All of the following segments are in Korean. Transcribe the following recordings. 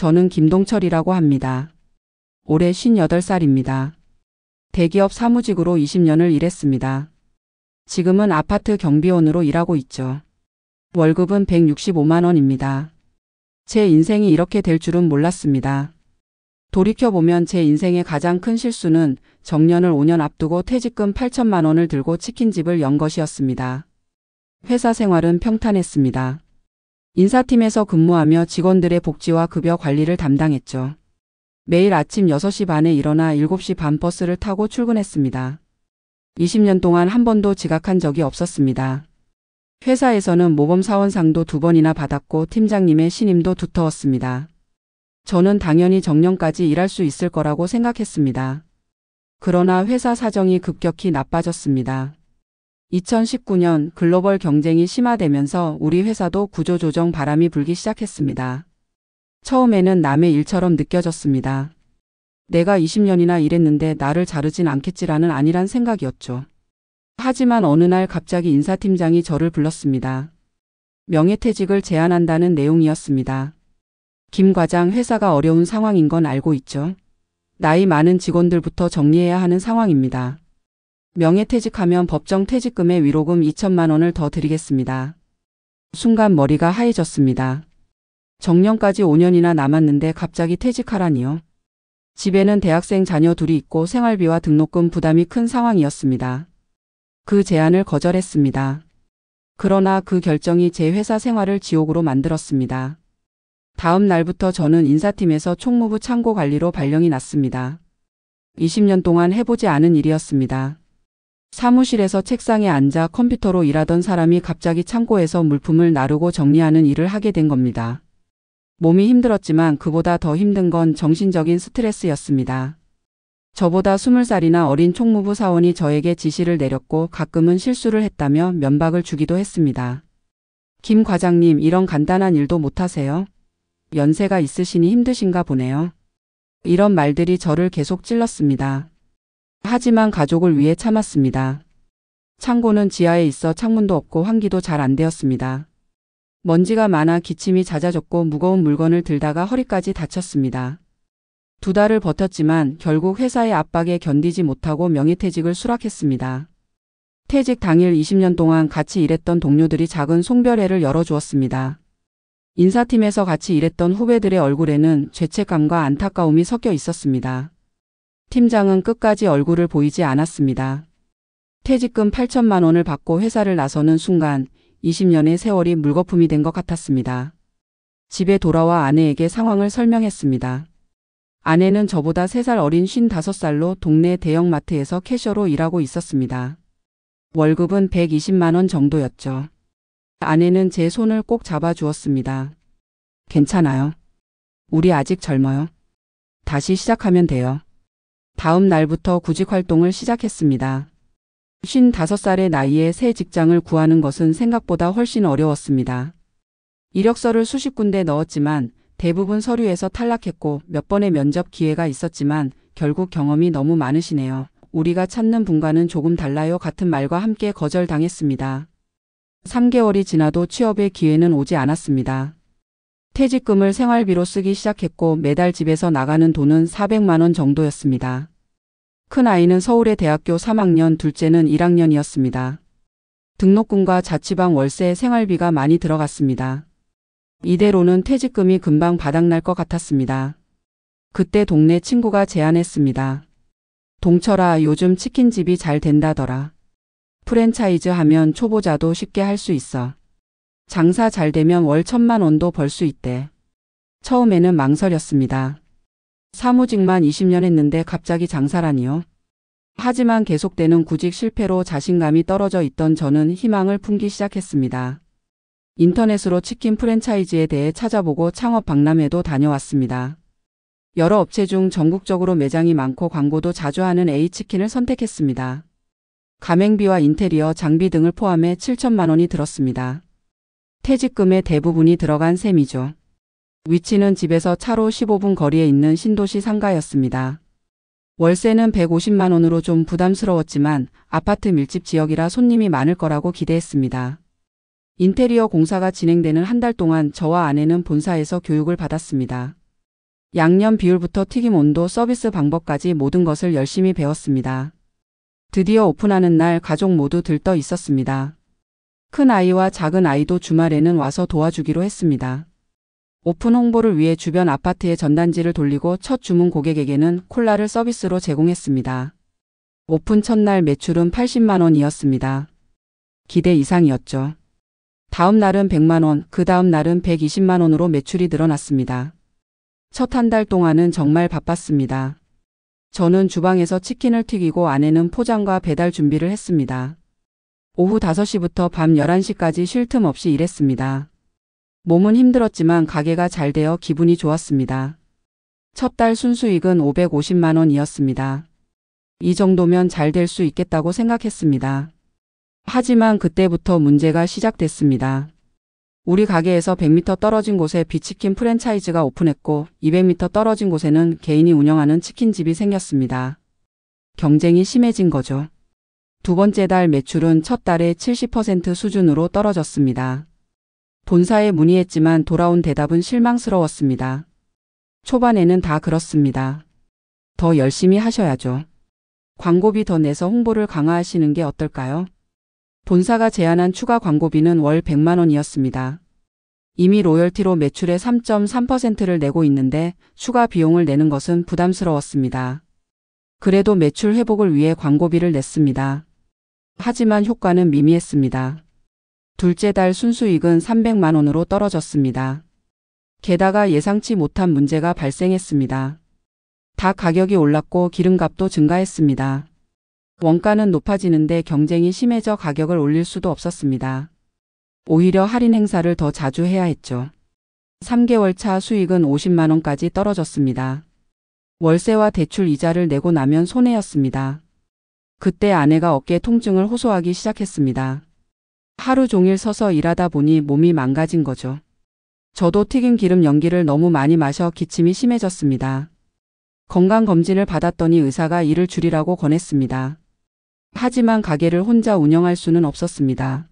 저는 김동철이라고 합니다. 올해 58살입니다. 대기업 사무직으로 20년을 일했습니다. 지금은 아파트 경비원으로 일하고 있죠. 월급은 165만 원입니다. 제 인생이 이렇게 될 줄은 몰랐습니다. 돌이켜보면 제 인생의 가장 큰 실수는 정년을 5년 앞두고 퇴직금 8천만 원을 들고 치킨집을 연 것이었습니다. 회사 생활은 평탄했습니다. 인사팀에서 근무하며 직원들의 복지와 급여 관리를 담당했죠. 매일 아침 6시 반에 일어나 7시 반 버스를 타고 출근했습니다. 20년 동안 한 번도 지각한 적이 없었습니다. 회사에서는 모범 사원상도 2번이나 받았고 팀장님의 신임도 두터웠습니다. 저는 당연히 정년까지 일할 수 있을 거라고 생각했습니다. 그러나 회사 사정이 급격히 나빠졌습니다. 2019년 글로벌 경쟁이 심화되면서 우리 회사도 구조조정 바람이 불기 시작했습니다. 처음에는 남의 일처럼 느껴졌습니다. 내가 20년이나 일했는데 나를 자르진 않겠지라는 안일한 생각이었죠. 하지만 어느 날 갑자기 인사팀장이 저를 불렀습니다. 명예퇴직을 제안한다는 내용이었습니다. 김 과장, 회사가 어려운 상황인 건 알고 있죠? 나이 많은 직원들부터 정리해야 하는 상황입니다. 명예퇴직하면 법정 퇴직금에 위로금 2천만 원을 더 드리겠습니다. 순간 머리가 하얘졌습니다. 정년까지 5년이나 남았는데 갑자기 퇴직하라니요. 집에는 대학생 자녀 둘이 있고 생활비와 등록금 부담이 큰 상황이었습니다. 그 제안을 거절했습니다. 그러나 그 결정이 제 회사 생활을 지옥으로 만들었습니다. 다음 날부터 저는 인사팀에서 총무부 창고관리로 발령이 났습니다. 20년 동안 해보지 않은 일이었습니다. 사무실에서 책상에 앉아 컴퓨터로 일하던 사람이 갑자기 창고에서 물품을 나르고 정리하는 일을 하게 된 겁니다. 몸이 힘들었지만 그보다 더 힘든 건 정신적인 스트레스였습니다. 저보다 20살이나 어린 총무부 사원이 저에게 지시를 내렸고 가끔은 실수를 했다며 면박을 주기도 했습니다. 김 과장님, 이런 간단한 일도 못하세요? 연세가 있으시니 힘드신가 보네요. 이런 말들이 저를 계속 찔렀습니다. 하지만 가족을 위해 참았습니다. 창고는 지하에 있어 창문도 없고 환기도 잘 안 되었습니다. 먼지가 많아 기침이 잦아졌고 무거운 물건을 들다가 허리까지 다쳤습니다. 2달을 버텼지만 결국 회사의 압박에 견디지 못하고 명예퇴직을 수락했습니다. 퇴직 당일 20년 동안 같이 일했던 동료들이 작은 송별회를 열어주었습니다. 인사팀에서 같이 일했던 후배들의 얼굴에는 죄책감과 안타까움이 섞여 있었습니다. 팀장은 끝까지 얼굴을 보이지 않았습니다. 퇴직금 8천만 원을 받고 회사를 나서는 순간 20년의 세월이 물거품이 된 것 같았습니다. 집에 돌아와 아내에게 상황을 설명했습니다. 아내는 저보다 3살 어린 55살로 동네 대형마트에서 캐셔로 일하고 있었습니다. 월급은 120만 원 정도였죠. 아내는 제 손을 꼭 잡아주었습니다. 괜찮아요. 우리 아직 젊어요. 다시 시작하면 돼요. 다음 날부터 구직 활동을 시작했습니다. 55살의 나이에 새 직장을 구하는 것은 생각보다 훨씬 어려웠습니다. 이력서를 수십 군데 넣었지만 대부분 서류에서 탈락했고 몇 번의 면접 기회가 있었지만 결국 경험이 너무 많으시네요. 우리가 찾는 분과는 조금 달라요 같은 말과 함께 거절당했습니다. 3개월이 지나도 취업의 기회는 오지 않았습니다. 퇴직금을 생활비로 쓰기 시작했고 매달 집에서 나가는 돈은 400만 원 정도였습니다. 큰 아이는 서울의 대학교 3학년, 둘째는 1학년이었습니다. 등록금과 자취방 월세, 생활비가 많이 들어갔습니다. 이대로는 퇴직금이 금방 바닥날 것 같았습니다. 그때 동네 친구가 제안했습니다. 동철아, 요즘 치킨집이 잘 된다더라. 프랜차이즈 하면 초보자도 쉽게 할 수 있어. 장사 잘 되면 월 1,000만 원도 벌 수 있대. 처음에는 망설였습니다. 사무직만 20년 했는데 갑자기 장사라니요. 하지만 계속되는 구직 실패로 자신감이 떨어져 있던 저는 희망을 품기 시작했습니다. 인터넷으로 치킨 프랜차이즈에 대해 찾아보고 창업 박람회도 다녀왔습니다. 여러 업체 중 전국적으로 매장이 많고 광고도 자주 하는 A치킨을 선택했습니다. 가맹비와 인테리어, 장비 등을 포함해 7천만 원이 들었습니다. 퇴직금의 대부분이 들어간 셈이죠. 위치는 집에서 차로 15분 거리에 있는 신도시 상가였습니다. 월세는 150만 원으로 좀 부담스러웠지만 아파트 밀집 지역이라 손님이 많을 거라고 기대했습니다. 인테리어 공사가 진행되는 한 달 동안 저와 아내는 본사에서 교육을 받았습니다. 양념 비율부터 튀김 온도, 서비스 방법까지 모든 것을 열심히 배웠습니다. 드디어 오픈하는 날 가족 모두 들떠 있었습니다. 큰 아이와 작은 아이도 주말에는 와서 도와주기로 했습니다. 오픈 홍보를 위해 주변 아파트에 전단지를 돌리고 첫 주문 고객에게는 콜라를 서비스로 제공했습니다. 오픈 첫날 매출은 80만 원이었습니다. 기대 이상이었죠. 다음 날은 100만 원, 그 다음 날은 120만 원으로 매출이 늘어났습니다. 첫 한 달 동안은 정말 바빴습니다. 저는 주방에서 치킨을 튀기고 아내는 포장과 배달 준비를 했습니다. 오후 5시부터 밤 11시까지 쉴 틈 없이 일했습니다. 몸은 힘들었지만 가게가 잘 되어 기분이 좋았습니다. 첫 달 순수익은 550만 원이었습니다. 이 정도면 잘 될 수 있겠다고 생각했습니다. 하지만 그때부터 문제가 시작됐습니다. 우리 가게에서 100m 떨어진 곳에 비치킨 프랜차이즈가 오픈했고 200m 떨어진 곳에는 개인이 운영하는 치킨집이 생겼습니다. 경쟁이 심해진 거죠. 두 번째 달 매출은 첫 달에 70% 수준으로 떨어졌습니다. 본사에 문의했지만 돌아온 대답은 실망스러웠습니다. 초반에는 다 그렇습니다. 더 열심히 하셔야죠. 광고비 더 내서 홍보를 강화하시는 게 어떨까요? 본사가 제안한 추가 광고비는 월 100만 원이었습니다. 이미 로열티로 매출의 3.3%를 내고 있는데 추가 비용을 내는 것은 부담스러웠습니다. 그래도 매출 회복을 위해 광고비를 냈습니다. 하지만 효과는 미미했습니다. 둘째 달 순수익은 300만 원으로 떨어졌습니다. 게다가 예상치 못한 문제가 발생했습니다. 닭 가격이 올랐고 기름값도 증가했습니다. 원가는 높아지는데 경쟁이 심해져 가격을 올릴 수도 없었습니다. 오히려 할인 행사를 더 자주 해야 했죠. 3개월 차 수익은 50만 원까지 떨어졌습니다. 월세와 대출 이자를 내고 나면 손해였습니다. 그때 아내가 어깨 통증을 호소하기 시작했습니다. 하루 종일 서서 일하다 보니 몸이 망가진 거죠. 저도 튀김 기름 연기를 너무 많이 마셔 기침이 심해졌습니다. 건강검진을 받았더니 의사가 일을 줄이라고 권했습니다. 하지만 가게를 혼자 운영할 수는 없었습니다.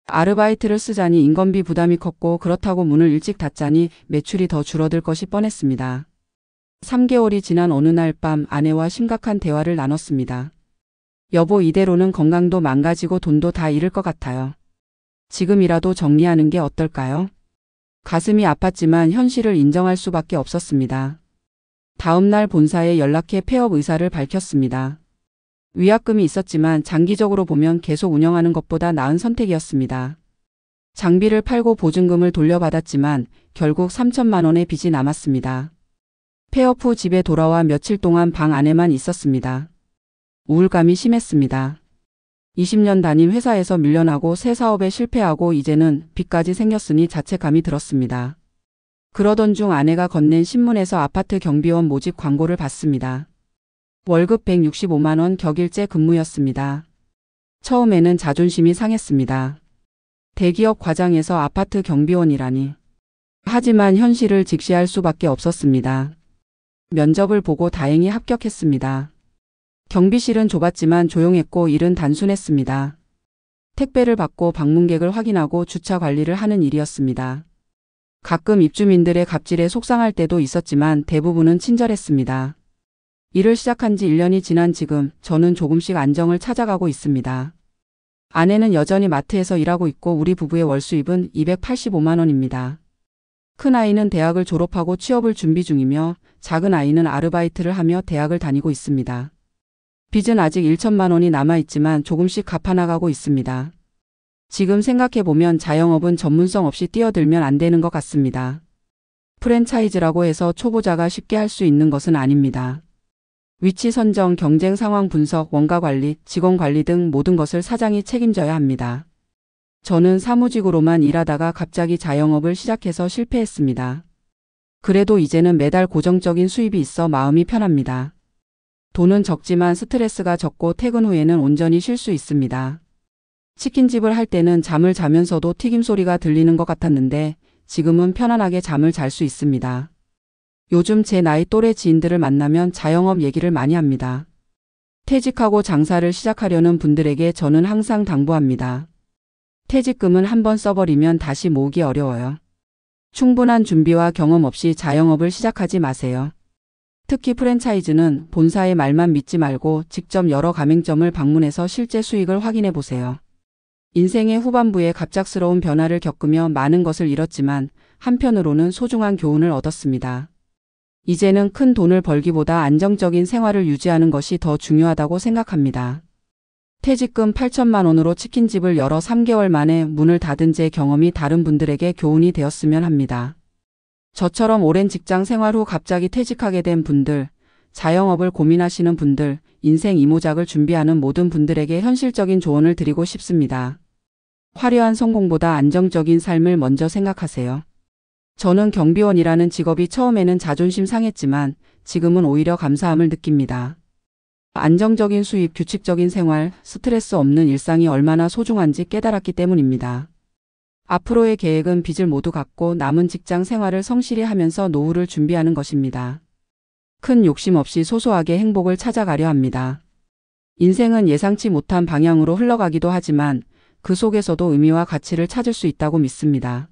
아르바이트를 쓰자니 인건비 부담이 컸고 그렇다고 문을 일찍 닫자니 매출이 더 줄어들 것이 뻔했습니다. 3개월이 지난 어느 날 밤 아내와 심각한 대화를 나눴습니다. 여보, 이대로는 건강도 망가지고 돈도 다 잃을 것 같아요. 지금이라도 정리하는 게 어떨까요? 가슴이 아팠지만 현실을 인정할 수밖에 없었습니다. 다음 날 본사에 연락해 폐업 의사를 밝혔습니다. 위약금이 있었지만 장기적으로 보면 계속 운영하는 것보다 나은 선택이었습니다. 장비를 팔고 보증금을 돌려받았지만 결국 3천만 원의 빚이 남았습니다. 폐업 후 집에 돌아와 며칠 동안 방 안에만 있었습니다. 우울감이 심했습니다. 20년 다닌 회사에서 밀려나고 새 사업에 실패하고 이제는 빚까지 생겼으니 자책감이 들었습니다. 그러던 중 아내가 건넨 신문에서 아파트 경비원 모집 광고를 봤습니다. 월급 165만 원 격일제 근무였습니다. 처음에는 자존심이 상했습니다. 대기업 과장에서 아파트 경비원이라니. 하지만 현실을 직시할 수밖에 없었습니다. 면접을 보고 다행히 합격했습니다. 경비실은 좁았지만 조용했고 일은 단순했습니다. 택배를 받고 방문객을 확인하고 주차 관리를 하는 일이었습니다. 가끔 입주민들의 갑질에 속상할 때도 있었지만 대부분은 친절했습니다. 일을 시작한 지 1년이 지난 지금 저는 조금씩 안정을 찾아가고 있습니다. 아내는 여전히 마트에서 일하고 있고 우리 부부의 월 수입은 285만 원입니다. 큰 아이는 대학을 졸업하고 취업을 준비 중이며 작은 아이는 아르바이트를 하며 대학을 다니고 있습니다. 빚은 아직 1천만 원이 남아있지만 조금씩 갚아나가고 있습니다. 지금 생각해보면 자영업은 전문성 없이 뛰어들면 안 되는 것 같습니다. 프랜차이즈라고 해서 초보자가 쉽게 할 수 있는 것은 아닙니다. 위치 선정, 경쟁 상황 분석, 원가 관리, 직원 관리 등 모든 것을 사장이 책임져야 합니다. 저는 사무직으로만 일하다가 갑자기 자영업을 시작해서 실패했습니다. 그래도 이제는 매달 고정적인 수입이 있어 마음이 편합니다. 돈은 적지만 스트레스가 적고 퇴근 후에는 온전히 쉴 수 있습니다. 치킨집을 할 때는 잠을 자면서도 튀김 소리가 들리는 것 같았는데 지금은 편안하게 잠을 잘 수 있습니다. 요즘 제 나이 또래 지인들을 만나면 자영업 얘기를 많이 합니다. 퇴직하고 장사를 시작하려는 분들에게 저는 항상 당부합니다. 퇴직금은 한번 써버리면 다시 모으기 어려워요. 충분한 준비와 경험 없이 자영업을 시작하지 마세요. 특히 프랜차이즈는 본사의 말만 믿지 말고 직접 여러 가맹점을 방문해서 실제 수익을 확인해 보세요. 인생의 후반부에 갑작스러운 변화를 겪으며 많은 것을 잃었지만 한편으로는 소중한 교훈을 얻었습니다. 이제는 큰 돈을 벌기보다 안정적인 생활을 유지하는 것이 더 중요하다고 생각합니다. 퇴직금 8천만 원으로 치킨집을 열어 3개월 만에 문을 닫은 제 경험이 다른 분들에게 교훈이 되었으면 합니다. 저처럼 오랜 직장 생활 후 갑자기 퇴직하게 된 분들, 자영업을 고민하시는 분들, 인생 이모작을 준비하는 모든 분들에게 현실적인 조언을 드리고 싶습니다. 화려한 성공보다 안정적인 삶을 먼저 생각하세요. 저는 경비원이라는 직업이 처음에는 자존심 상했지만 지금은 오히려 감사함을 느낍니다. 안정적인 수입, 규칙적인 생활, 스트레스 없는 일상이 얼마나 소중한지 깨달았기 때문입니다. 앞으로의 계획은 빚을 모두 갚고 남은 직장 생활을 성실히 하면서 노후를 준비하는 것입니다. 큰 욕심 없이 소소하게 행복을 찾아가려 합니다. 인생은 예상치 못한 방향으로 흘러가기도 하지만 그 속에서도 의미와 가치를 찾을 수 있다고 믿습니다.